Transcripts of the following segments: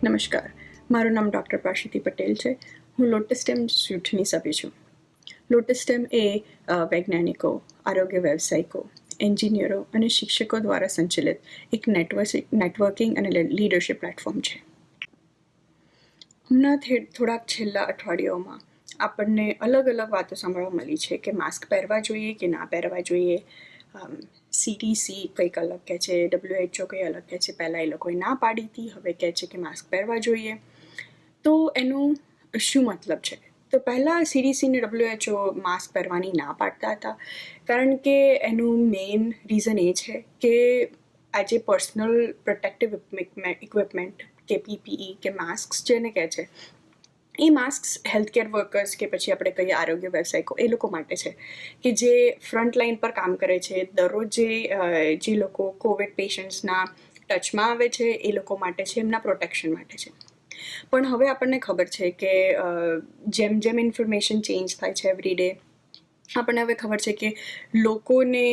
નમસ્કાર, મારું નામ ડૉક્ટર પાર્ષિતી પટેલ છે. હું લોટસ સ્ટેમ જૂથની સભ્ય છું. લોટસ સ્ટેમ એ વૈજ્ઞાનિકો, આરોગ્ય વ્યવસાયિકો, એન્જિનિયરો અને શિક્ષકો દ્વારા સંચાલિત એક નેટવર્કિંગ અને લીડરશિપ પ્લેટફોર્મ છે. હમણાં થોડાક છેલ્લા અઠવાડિયાઓમાં આપણને અલગ અલગ વાતો સાંભળવા મળી છે કે માસ્ક પહેરવા જોઈએ કે ના પહેરવા જોઈએ. CDC કંઈક અલગ કહે છે, WHO કંઈ અલગ કહે છે. પહેલાં એ લોકોએ ના પાડી હતી, હવે કહે છે કે માસ્ક પહેરવા જોઈએ. તો એનું શું મતલબ છે? તો પહેલાં CDC અને WHO માસ્ક પહેરવાની ના પાડતા હતા, કારણ કે એનું મેઇન રીઝન એ છે કે આજે પર્સનલ પ્રોટેક્ટિવ ઇક્વિપમેન્ટ કે PPE કે માસ્ક જેને કહે છે, એ માસ્ક હેલ્થકેર વર્કર્સ કે પછી આપણે કહીએ આરોગ્ય વ્યવસાયિકો એ લોકો માટે છે કે જે ફ્રન્ટ લાઇન પર કામ કરે છે. દરરોજ જે લોકો કોવિડ પેશન્ટ્સના ટચમાં આવે છે એ લોકો માટે છે, એમના પ્રોટેક્શન માટે છે. પણ હવે આપણને ખબર છે કે જેમ જેમ ઇન્ફોર્મેશન ચેન્જ થાય છે એવરી ડે, આપણને હવે ખબર છે કે લોકોને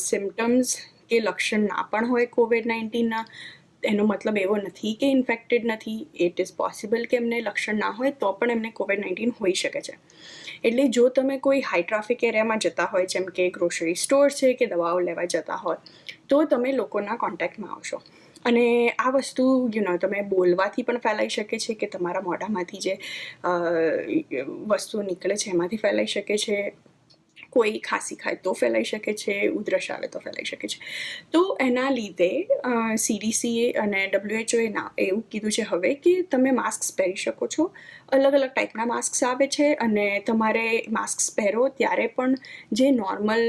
સિમ્ટમ્સ કે લક્ષણ ના પણ હોય COVID-19ના. એનો મતલબ એવો નથી કે ઇન્ફેક્ટેડ નથી. ઇટ ઇઝ પોસિબલ કે એમને લક્ષણ ના હોય તો પણ એમને COVID-19 હોઈ શકે છે. એટલે જો તમે કોઈ હાઈ ટ્રાફિક એરિયામાં જતા હોય, જેમ કે ગ્રોસરી સ્ટોર છે કે દવાઓ લેવા જતા હોય, તો તમે લોકોના કોન્ટેક્ટમાં આવશો. અને આ વસ્તુ તમે બોલવાથી પણ ફેલાઈ શકે છે કે તમારા મોઢામાંથી જે વસ્તુ નીકળે છે એમાંથી ફેલાઈ શકે છે. કોઈ ખાંસી ખાય તો ફેલાઈ શકે છે, ઉધરસ આવે તો ફેલાઈ શકે છે. તો એના લીધે CDC અને WHO એવું કીધું છે હવે કે તમે માસ્ક પહેરી શકો છો. અલગ અલગ ટાઈપના માસ્ક આવે છે અને તમારે માસ્ક પહેરો ત્યારે પણ જે નોર્મલ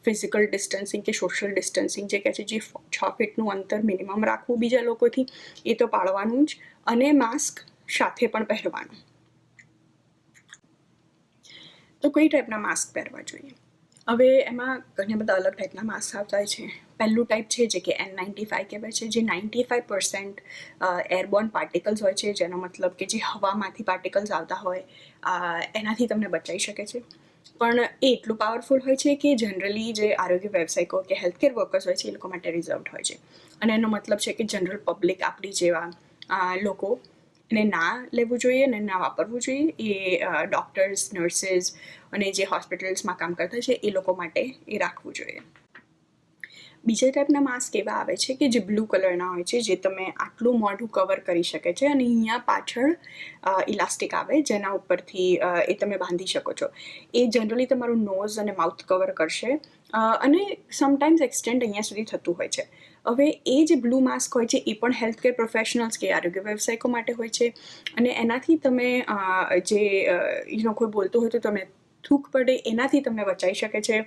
ફિઝિકલ ડિસ્ટન્સિંગ કે સોશિયલ ડિસ્ટન્સિંગ જે કહે છે, જે 6 ફીટનું અંતર મિનિમમ રાખવું બીજા લોકોથી, એ તો પાળવાનું જ, અને માસ્ક સાથે પણ પહેરવાનું. તો કઈ ટાઈપના માસ્ક પહેરવા જોઈએ? હવે એમાં ઘણા બધા અલગ ટાઈપના માસ્ક આવતા હોય છે. પહેલું ટાઈપ છે જે કે N95 કહેવાય છે, જે 95% એરબોર્ન પાર્ટિકલ્સ હોય છે, જેનો મતલબ કે જે હવામાંથી પાર્ટિકલ્સ આવતા હોય એનાથી તમને બચાવી શકે છે. પણ એ એટલું પાવરફુલ હોય છે કે જનરલી જે આરોગ્ય વ્યવસાયિકો કે હેલ્થકેર વર્કર્સ હોય છે એ લોકો માટે રિઝર્વડ હોય છે. અને એનો મતલબ છે કે જનરલ પબ્લિક, આપણી જેવા લોકો એને ના લેવું જોઈએ અને ના વાપરવું જોઈએ. એ ડૉક્ટર્સ, નર્સિસ અને જે હોસ્પિટલ્સમાં કામ કરતા છે એ લોકો માટે એ રાખવું જોઈએ. બીજા ટાઈપના માસ્ક એવા આવે છે કે જે બ્લુ કલરના હોય છે, જે તમે આટલું મોઢું કવર કરી શકે છે અને અહીંયા પાછળ ઇલાસ્ટિક આવે જેના ઉપરથી એ તમે બાંધી શકો છો. એ જનરલી તમારું નોઝ અને માઉથ કવર કરશે અને સમટાઈમ્સ એક્સટેન્ડ અહીંયા સુધી થતું હોય છે. હવે એ જે બ્લુ માસ્ક હોય છે એ પણ હેલ્થકેર પ્રોફેશનલ્સ કે આરોગ્ય વ્યવસાયિકો માટે હોય છે. અને એનાથી તમે જે કોઈ બોલતું હોય તો તમે થૂક પડે એનાથી તમને બચાવી શકે છે.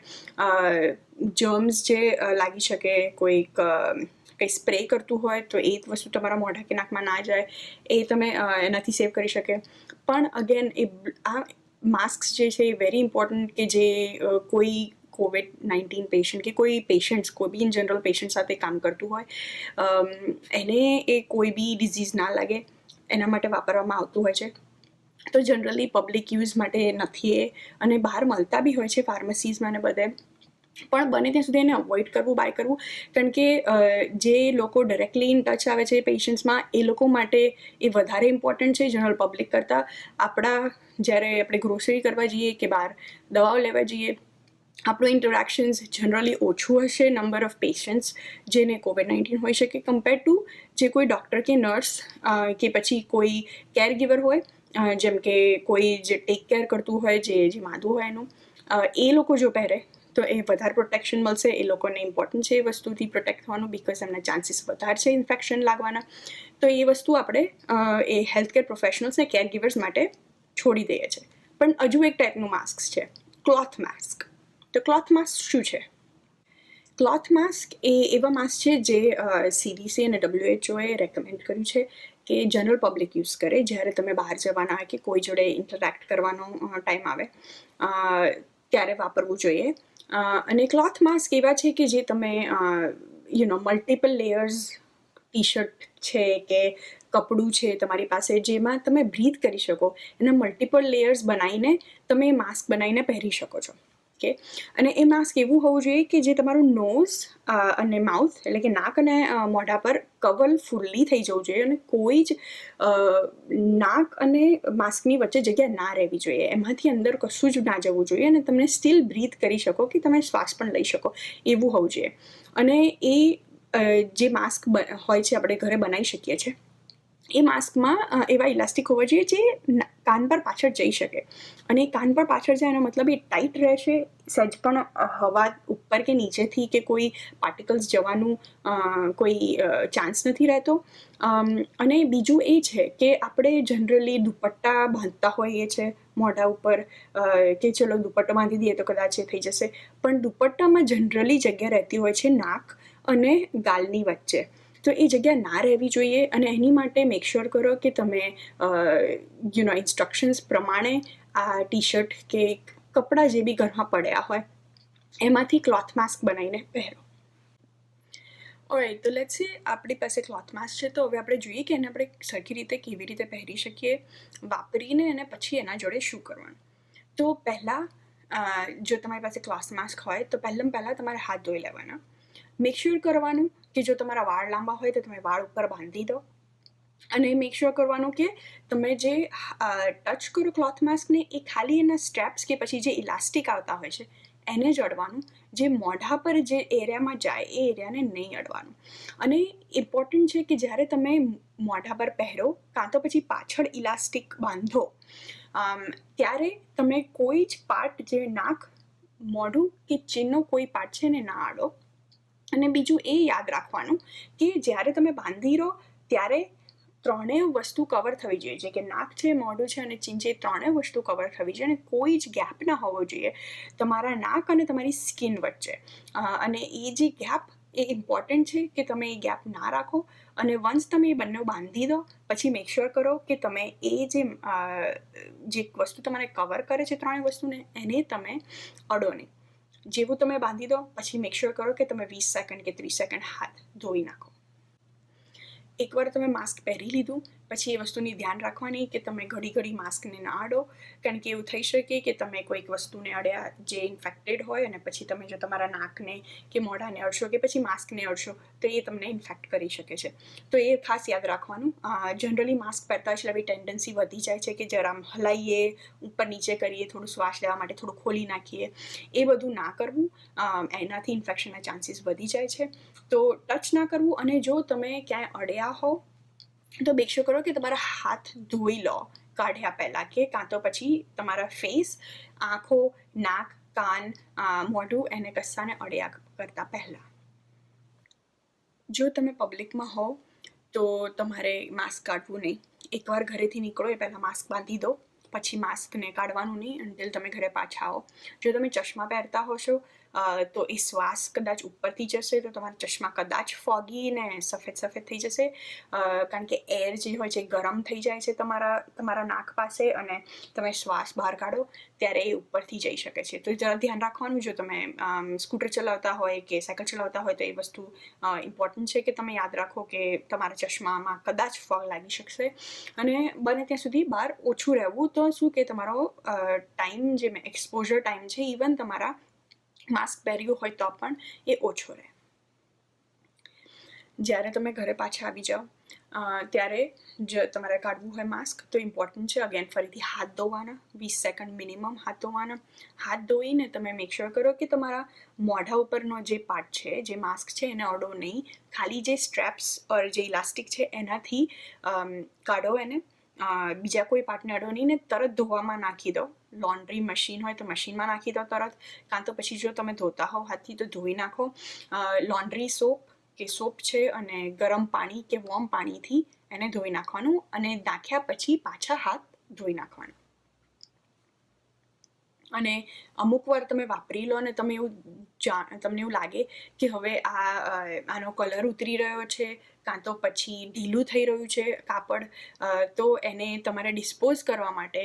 જર્મ્સ જે લાગી શકે, કોઈક કંઈ સ્પ્રે કરતું હોય તો એ વસ્તુ તમારા મોઢા કે નાકમાં ના જાય, એ તમે એનાથી સેવ કરી શકે. પણ અગેન આ માસ્ક જે છે એ વેરી ઇમ્પોર્ટન્ટ કે જે કોઈ COVID-19 પેશન્ટ કે કોઈ પેશન્ટ્સ, કોઈ બી ઇન જનરલ પેશન્ટ સાથે કામ કરતું હોય, એને એ કોઈ બી ડિઝીઝ ના લાગે એના માટે વાપરવામાં આવતું હોય છે. તો જનરલી પબ્લિક યુઝ માટે નથી એ, અને બહાર મળતા બી હોય છે ફાર્મસીઝમાં ને બધે. પણ બને ત્યાં સુધી એને અવોઇડ કરવું, બાય કરવું, કારણ કે જે લોકો ડાયરેક્ટલી ઇન ટચ આવે છે પેશન્ટ્સમાં એ લોકો માટે એ વધારે ઇમ્પોર્ટન્ટ છે જનરલ પબ્લિક કરતાં. જ્યારે આપણે ગ્રોસરી કરવા જઈએ કે બહાર દવાઓ લેવા જઈએ, આપણું ઇન્ટરેક્શન્સ જનરલી ઓછું હશે નંબર ઓફ પેશન્ટ્સ જેને COVID-19 હોઈ શકે, કમ્પેર ટુ જે કોઈ ડૉક્ટર કે નર્સ કે પછી કોઈ કેરગીવર હોય, જેમ કે કોઈ જે ટેક કેર કરતું હોય, જે માદું હોય એનું, એ લોકો જો પહેરે તો એ વધારે પ્રોટેક્શન મળશે. એ લોકોને ઇમ્પોર્ટન્ટ છે એ વસ્તુથી પ્રોટેક્ટ થવાનું, બિકોઝ એમના ચાન્સીસ વધારે છે ઇન્ફેક્શન લાગવાના. તો એ વસ્તુ આપણે એ હેલ્થકેર પ્રોફેશનલ્સ ને કેરગીવર્સ માટે છોડી દઈએ છીએ. પણ હજુ એક ટાઈપનું માસ્ક છે, ક્લોથ માસ્ક. તો ક્લોથ માસ્ક શું છે? ક્લોથ માસ્ક એ એવા માસ્ક છે જે CDC અને WHO એ રેકમેન્ડ કર્યું છે કે જનરલ પબ્લિક યુઝ કરે જ્યારે તમે બહાર જવાના હોય કે કોઈ જોડે ઇન્ટરેક્ટ કરવાનો ટાઈમ આવે ત્યારે વાપરવું જોઈએ. અને ક્લોથ માસ્ક એવા છે કે જે તમે મલ્ટિપલ લેયર્સ ટી-શર્ટ છે કે કપડું છે તમારી પાસે, જેમાં તમે બ્રીથ કરી શકો, એના મલ્ટિપલ લેયર્સ બનાવીને તમે માસ્ક બનાવીને પહેરી શકો છો. ઓકે, અને એ માસ્ક એવું હોવું જોઈએ કે જે તમારું નોઝ અને માઉથ એટલે કે નાક અને મોઢા પર કવર ફૂલ્લી થઈ જવું જોઈએ, અને કોઈ જ નાક અને માસ્કની વચ્ચે જગ્યા ના રહેવી જોઈએ, એમાંથી અંદર કશું જ ના જવું જોઈએ, અને તમે સ્ટીલ બ્રીથ કરી શકો કે તમે શ્વાસ પણ લઈ શકો એવું હોવું જોઈએ. અને એ જે માસ્ક હોય છે આપણે ઘરે બનાવી શકીએ છીએ, એ માસ્કમાં એવા ઇલાસ્ટિક હોવા જોઈએ જે કાન પર પાછળ જઈ શકે, અને કાન પર પાછળ જાય એનો મતલબ એ ટાઈટ રહેશે, સહેજ પણ હવા ઉપર કે નીચેથી કે કોઈ પાર્ટિકલ્સ જવાનું કોઈ ચાન્સ નથી રહેતો. અને બીજું એ છે કે આપણે જનરલી દુપટ્ટા બાંધતા હોઈએ છીએ મોઢા ઉપર, કે ચલો દુપટ્ટો બાંધી દઈએ તો કદાચ એ થઈ જશે, પણ દુપટ્ટામાં જનરલી જગ્યા રહેતી હોય છે નાક અને ગાલની વચ્ચે, તો એ જગ્યા ના રહેવી જોઈએ. અને એની માટે મેક શ્યોર કરો કે તમે ઇન્સ્ટ્રક્શન્સ પ્રમાણે આ ટી શર્ટ કે કપડાં જે બી ઘરમાં પડ્યા હોય એમાંથી ક્લોથ માસ્ક બનાવીને પહેરો. ઓલરાઈટ, તો લેટ્સ સે આપણી પાસે ક્લોથ માસ્ક છે, તો હવે આપણે જોઈએ કે એને આપણે સરખી રીતે કેવી રીતે પહેરી શકીએ, વાપરીને અને પછી એના જોડે શું કરવાનું. તો પહેલાં જો તમારી પાસે ક્લોથ માસ્ક હોય તો પહેલાં તમારે હાથ ધોઈ લેવાના. મેક શ્યોર કરવાનું કે જો તમારા વાળ લાંબા હોય તો તમે વાળ ઉપર બાંધી દો, અને મેક શ્યોર કરવાનું કે તમે જે ટચ કરો ક્લોથ માસ્કને એ ખાલી એના સ્ટ્રેપ્સ કે પછી જે ઇલાસ્ટિક આવતા હોય છે એને જ અડવાનું, જે મોઢા પર જે એરિયામાં જાય એ એરિયાને નહીં અડવાનું. અને ઇમ્પોર્ટન્ટ છે કે જ્યારે તમે મોઢા પર પહેરો કાં તો પછી પાછળ ઇલાસ્ટિક બાંધો ત્યારે તમે કોઈ જ પાર્ટ જે નાક, મોઢું કે ચીનનો કોઈ પાર્ટ છે એને ના અડો. અને બીજું એ યાદ રાખવાનું કે જ્યારે તમે બાંધી રહો ત્યારે ત્રણેય વસ્તુ કવર થવી જોઈએ, જે કે નાક છે, મોઢું છે અને ચીન છે, એ ત્રણેય વસ્તુ કવર થવી જોઈએ, અને કોઈ જ ગેપ ના હોવો જોઈએ તમારા નાક અને તમારી સ્કિન વચ્ચે. અને એ જે ગેપ એ ઇમ્પોર્ટન્ટ છે કે તમે એ ગેપ ના રાખો. અને વન્સ તમે એ બંને બાંધી દો પછી મેક શ્યોર કરો કે તમે એ જે વસ્તુ તમારે કવર કરે છે ત્રણેય વસ્તુને એને તમે અડો નહીં. જેવું તમે બાંધી દો પછી મેક શ્યોર કરો કે તમે 20 સેકન્ડ કે 30 સેકન્ડ હાથ ધોઈ નાખો. એકવાર તમે માસ્ક પહેરી લીધું પછી એ વસ્તુની ધ્યાન રાખવાની કે તમે ઘડી માસ્કને ના અડો, કારણ કે એવું થઈ શકે કે તમે કોઈક વસ્તુને અડ્યા જે ઇન્ફેક્ટેડ હોય અને પછી તમે જો તમારા નાકને કે મોઢાને અડશો કે પછી માસ્કને અડશો તો એ તમને ઇન્ફેક્ટ કરી શકે છે. તો એ ખાસ યાદ રાખવાનું. જનરલી માસ્ક પહેરતા એટલે આવી ટેન્ડન્સી વધી જાય છે કે જરા હલાઈએ, ઉપર નીચે કરીએ, થોડું શ્વાસ લેવા માટે થોડું ખોલી નાખીએ, એ બધું ના કરવું, એનાથી ઇન્ફેક્શનના ચાન્સીસ વધી જાય છે. તો ટચ ના કરવું. અને જો તમે ક્યાંય અડ્યા હો તો મેક શ્યોર કરો કે તમારા હાથ ધોઈ લો કાઢ્યા પહેલાં, કે કાં તો પછી તમારા ફેસ, આંખો, નાક, કાન, મોઢું એને કશાને અડ્યા કરતાં પહેલાં. જો તમે પબ્લિકમાં હો તો તમારે માસ્ક કાઢવું નહીં. એકવાર ઘરેથી નીકળો એ પહેલાં માસ્ક બાંધી દો, પછી માસ્કને કાઢવાનું નહીં અંતિલ તમે ઘરે પાછા આવો. જો તમે ચશ્મા પહેરતા હોશો તો એ શ્વાસ કદાચ ઉપરથી જશે તો તમારા ચશ્મા કદાચ ફોગી ને સફેદ થઈ જશે, કારણ કે એર જે હોય છે ગરમ થઈ જાય છે તમારા નાક પાસે, અને તમે શ્વાસ બહાર કાઢો ત્યારે એ ઉપરથી જઈ શકે છે. તો જરા ધ્યાન રાખવાનું. જો તમે સ્કૂટર ચલાવતા હોય કે સાયકલ ચલાવતા હોય તો એ વસ્તુ ઇમ્પોર્ટન્ટ છે કે તમે યાદ રાખો કે તમારા ચશ્મામાં કદાચ ફોગ લાગી શકશે. અને બને ત્યાં સુધી બહાર ઓછું રહેવું, તો શું કે તમારો ટાઈમ જે એક્સપોઝર ટાઈમ છે ઇવન તમારા માસ્ક પહેર્યું હોય તો પણ એ ઓછો રહે. જ્યારે તમે ઘરે પાછા આવી જાઓ ત્યારે જો તમારે કાઢવું હોય માસ્ક તો ઇમ્પોર્ટન્ટ છે અગેન ફરીથી હાથ ધોવાના, 20 સેકન્ડ મિનિમમ હાથ ધોવાના. હાથ ધોઈને તમે મેક શ્યોર કરો કે તમારા મોઢા ઉપરનો જે પાર્ટ છે, જે માસ્ક છે એને અડો નહીં, ખાલી જે સ્ટ્રેપ્સ ઓર જે ઇલાસ્ટિક છે એનાથી કાઢો એને, બીજા કોઈ પાર્ટને અડો નહીં, ને તરત ધોવામાં નાખી દો. લોન્ડ્રી મશીન હોય તો મશીનમાં નાખી દો તરત, કાં તો પછી જો તમે ધોતા હોવ હાથથી તો ધોઈ નાખો. લોન્ડ્રી સોપ કે સોપ છે અને ગરમ પાણી કે વોર્મ પાણીથી એને ધોઈ નાખવાનું, અને નાખ્યા પછી પાછા હાથ ધોઈ નાખવાના. અને અમુક વાર તમે વાપરી લો અને તમને એવું લાગે કે હવે આનો કલર ઉતરી રહ્યો છે કાં તો પછી ઢીલું થઈ રહ્યું છે કાપડ, તો એને તમારે ડિસ્પોઝ કરવા માટે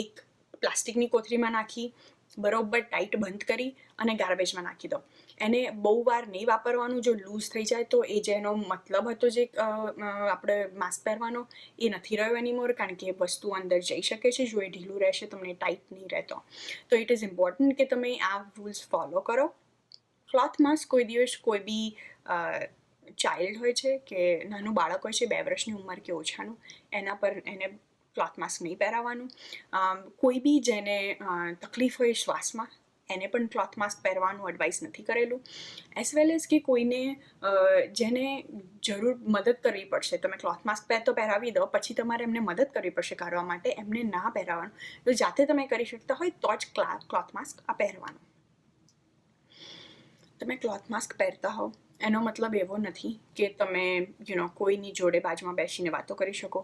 એક પ્લાસ્ટિકની કોથળીમાં નાખી બરોબર ટાઈટ બંધ કરી અને ગાર્બેજમાં નાખી દો. એને બહુ વાર નહીં વાપરવાનું. જો લૂઝ થઈ જાય તો એ જેનો મતલબ હતો જે આપણે માસ્ક પહેરવાનો એ નથી રહ્યો એનીમોર, કારણ કે વસ્તુ અંદર જઈ શકે છે જો એ ઢીલું રહેશે, તમને ટાઈટ નહીં રહેતો. તો ઇટ ઇઝ ઇમ્પોર્ટન્ટ કે તમે આ રૂલ્સ ફોલો કરો. ક્લોથ માસ્ક કોઈ દિવસ કોઈ બી ચાઇલ્ડ હોય છે કે નાનું બાળક હોય છે 2 વર્ષની ઉંમર કે ઓછાનું, એના પર એને ક્લોથ માસ્ક નહીં પહેરાવવાનું. કોઈ બી જેને તકલીફ હોય શ્વાસમાં એને પણ ક્લોથ માસ્ક પહેરવાનું એડવાઇસ નથી કરેલું. એઝ વેલ એઝ કે કોઈને જેને જરૂર મદદ કરવી પડશે, તમે ક્લોથ માસ્ક તો પહેરાવી દો, પછી તમારે એમને મદદ કરવી પડશે કાઢવા માટે, એમને ના પહેરાવવાનું. તો જાતે તમે કરી શકતા હોય તો જ ક્લોથ માસ્ક પહેરવાનું. તમે ક્લોથ માસ્ક પહેરતા હોવ એનો મતલબ એવો નથી કે તમે કોઈની જોડે બાજુમાં બેસીને વાતો કરી શકો.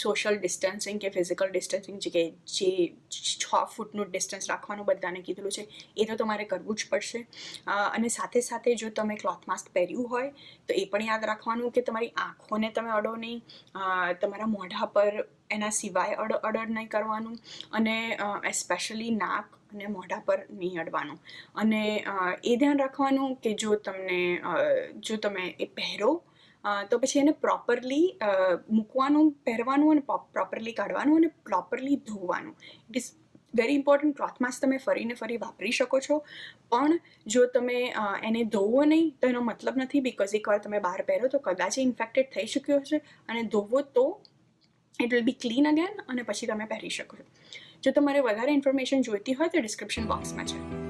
સોશિયલ ડિસ્ટન્સિંગ કે ફિઝિકલ ડિસ્ટન્સિંગ જે 6 ફૂટનું ડિસ્ટન્સ રાખવાનું બધાને કીધેલું છે એ તો તમારે કરવું જ પડશે. અને સાથે સાથે જો તમે ક્લોથ માસ્ક પહેર્યું હોય તો એ પણ યાદ રાખવાનું કે તમારી આંખોને તમે અડો નહીં, તમારા મોઢા પર એના સિવાય અડર નહીં કરવાનું, અને એસ્પેશિયલી નાક અને મોઢા પર નહીં અડવાનું. અને એ ધ્યાન રાખવાનું કે જો તમે એ પહેરો તો પછી એને પ્રોપરલી મૂકવાનું, પહેરવાનું અને પ્રોપરલી કાઢવાનું અને પ્રોપરલી ધોવાનું. It is very important. Cloth mask તમે ફરી વાપરી શકો છો, પણ જો તમે એને ધોવો નહીં તો એનો મતલબ નથી, બિકોઝ એકવાર તમે બહાર પહેરો તો કદાચ ઇન્ફેક્ટેડ થઈ શક્યો હશે, અને ધોવો તો it will be clean again અને પછી તમે પહેરી શકો છો. જો તમારે વધારે ઇન્ફોર્મેશન જોઈતી હોય તો ડિસ્ક્રિપ્શન બોક્સમાં છે.